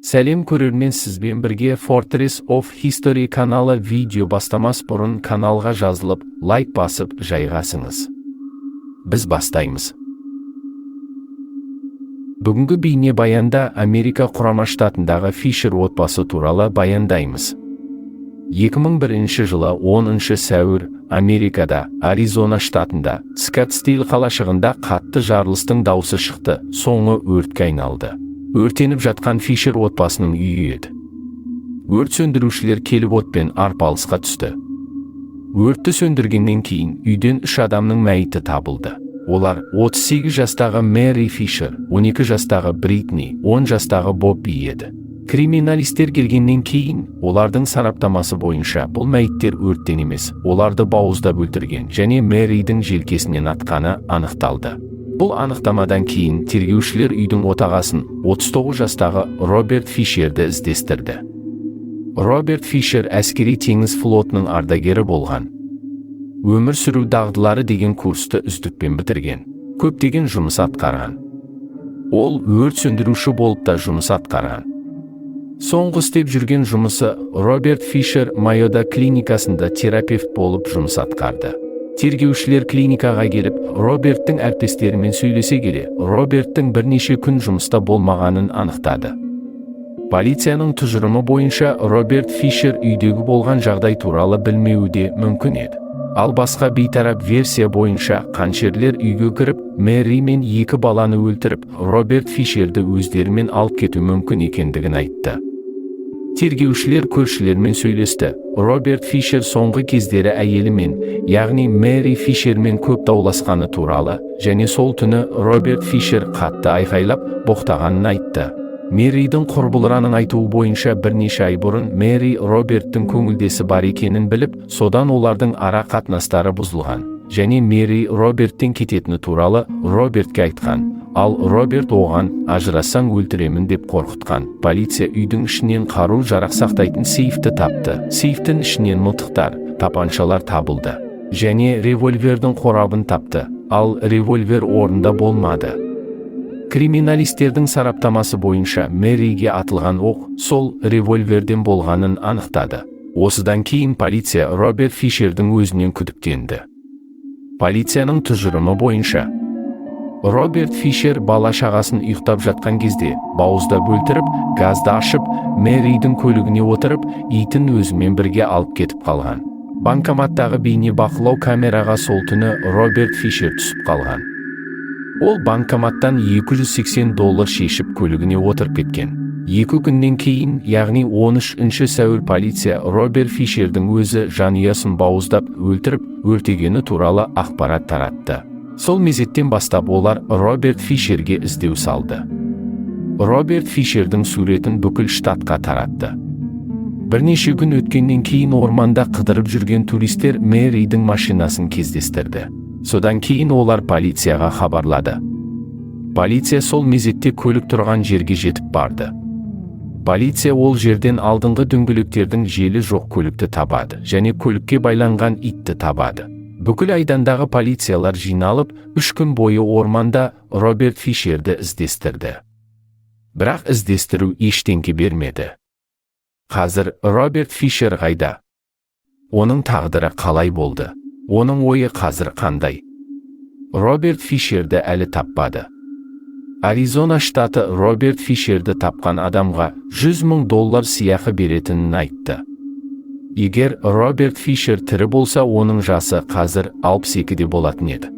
Сәлем көрермен, сізбен бірге Fortress of History каналы видео бастамас бұрын каналға жазылып, лайк басып жайғасыңыз. Біз бастаймыз. Бүгінгі бейне баянда Америка Құрама Штатындағы Фишер отбасы туралы баяндаймыз. 2001 жылы 10 сәуір Америкада, Аризона штатында, Скоттсдейл қалашығында қатты жарылыстың дауысы шықты, соңы өртке айналды. Өртеніп жатқан Фишер отбасының үйі еді. Өрт сөндірушілер келіп отпен арпалысқа түсті. Өртті сөндіргеннен кейін үйден 3 адамның мәйіті табылды. Олар 38 жастағы Мэри Фишер, 12 жастағы Бритни, 10 жастағы Бобби еді. Криминалистер келгеннен кейін олардың сараптамасы бойынша бұл мәйіттер өрттен емес, оларды бауыздап өлтірген және Мэридің желкесінен атқаны анықталды. Бұл анықтамадан кейін тергеушілер үйдің отағасын 39 жастағы Роберт Фишерді іздестірді. Роберт Фишер әскери теңіз флотының ардагері болған. Өмір сүру дағдылары деген курсты үздікпен бітірген. Көптеген жұмыс атқарған. Ол өрт сөндіруші болып та жұмыс атқарған. Соңғы істеп жүрген жұмысы Роберт Фишер Майода клиникасында терапевт болып жұмыс атқарды. Тергеушілер клиникаға келіп, Роберттің әріптестерімен сөйлесе келе, Роберттің бірнеше күн жұмыста болмағанын анықтады. Полицияның тұжырымы бойынша Роберт Фишер үйдегі болған жағдай туралы білмеуі де мүмкін еді. Ал басқа бейтарап версия бойынша қаншерлер үйге кіріп, Мэри мен 2 баланы өлтіріп, Роберт Фишерді өздерімен алып кету мүмкін екендігін айтты. Тергеушілер көршілермен сөйлесті. Роберт Фишер соңғы кездері әйелімен, яғни Мэри Фишермен көп дауласқаны туралы, және сол түні Роберт Фишер қатты айқайлап, боқтағанын айтты. Мэридің құрбыларының айтуы бойынша бірнеше ай бұрын Мэри Роберттің көңілдесі бар екенін біліп, содан олардың ара қатынастары бұзылған, және Мэри Роберттен кететіні туралы Робертке айтқан. Ал Роберт оған ажырассаң өлтіремін деп қорқытқан. Полиция үйдің ішінен қару-жарақ сақтайтын сейфті тапты. Сейфтің ішінен мылтықтар, тапаншалар табылды. Және револьвердің қорабын тапты. Ал револьвер орнында болмады. Криминалистердің сараптамасы бойынша Мэриге атылған оқ сол револьверден болғанын анықтады. Осыдан кейін полиция Роберт Фишердің өзінен күдіктенді. Полицияның тұжырымы бойынша Роберт Фишер бала шағасын ұйықтап жатқан кезде бауыздап өлтіріп, газды ашып, Мэридің көлігіне отырып, итін өзімен бірге алып кетіп қалған. Банкоматтағы бейне бақылау камераға сол түні Роберт Фишер түсіп қалған. Ол банкоматтан $280 шешіп көлігіне отырып кеткен. 2 күннен кейін, яғни 13 сәуір полиция Роберт Фишердің өзі жанұясын бауыздап өлтіріп, өртегені туралы ақпарат таратты. Сол мезеттен бастап олар Роберт Фишерге іздеу салды. Роберт Фишердің суретін бүкіл штатқа таратты. Бірнеше күн өткеннен кейін орманда қыдырып жүрген туристер Мэридің машинасын кездестірді. Содан кейін олар полицияға хабарлады. Полиция сол мезетте көлік тұрған жерге жетіп барды. Полиция ол жерден алдыңғы дөңгелектердің желі жоқ көлікті табады, және көлікке байланған итті табады. Бүкіл айдандағы полициялар жиналып, 3 күн бойы орманда Роберт Фишерді іздестірді. Бірақ іздестіру ештеңе бермеді. Қазір Роберт Фишер қайда? Оның тағдыры қалай болды? Оның ойы қазір қандай? Роберт Фишерді әлі таппады. Аризона штаты Роберт Фишерді тапқан адамға $100,000 сыйақы беретінін айтты. Егер Роберт Фишер тірі болса, оның жасы қазір 62-де болатын еді.